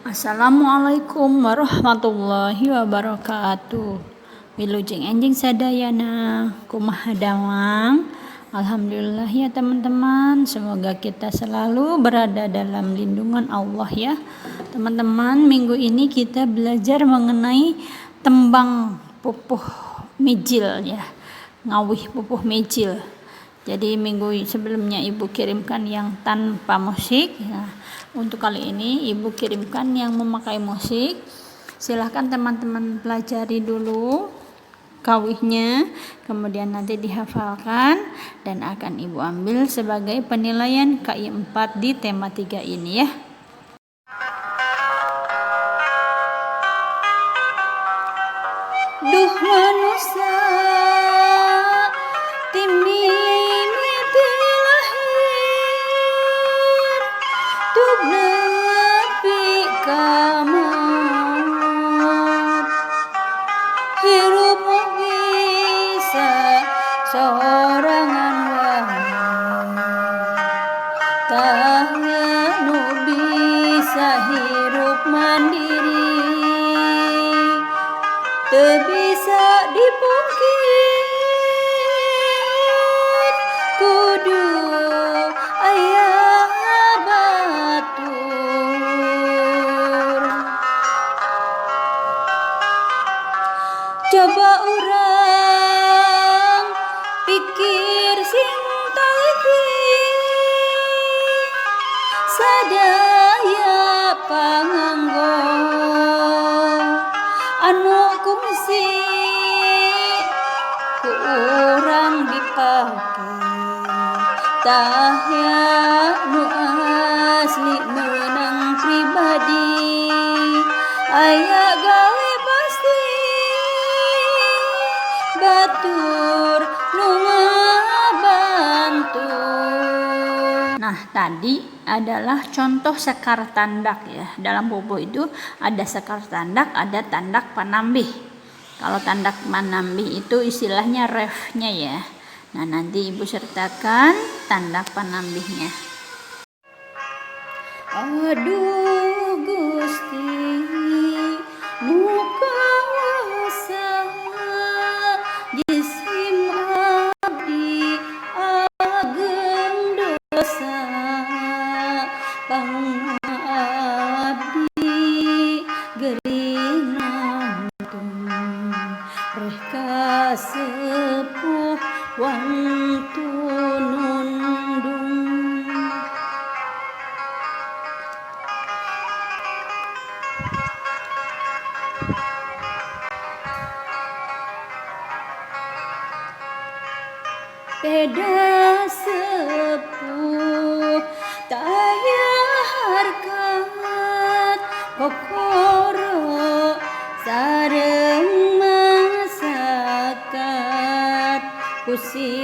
Assalamualaikum warahmatullahi wabarakatuh. Wilujeng enjing sadayana kumaha dawang. Alhamdulillah ya teman-teman, semoga kita selalu berada dalam lindungan Allah ya. Teman-teman, minggu ini kita belajar mengenai tembang pupuh mijil ya. Ngawih pupuh mijil. Jadi minggu sebelumnya Ibu kirimkan yang tanpa musik. Nah, untuk kali ini Ibu kirimkan yang memakai musik. Silahkan teman-teman pelajari dulu kawihnya, kemudian nanti dihafalkan dan akan Ibu ambil sebagai penilaian KI 4 di tema 3 ini ya. Duh manusia sorangan wae tah nu bisa hirup mandiri teu bisa dipungkir kudu aya batur coba urang pikir sing teliti sadaya panganggo anu kungsi ku urang dipake tah ya nu asli meunang pribadi aya gawe pasti batur nu ngabantu. Nah, tadi adalah contoh sekar tandak ya. Dalam pupuh itu ada sekar tandak, ada tandak panambih. Kalau tandak panambih itu istilahnya refnya ya. Nah, nanti Ibu sertakan tandak panambihnya. Aduh Gusti nu kawasa jisim abdi ageng dosa pangguna abdi gering nangtung reh kasepuh wantu nundung beda sepuh taya harkat kokoro sareng masakat kusing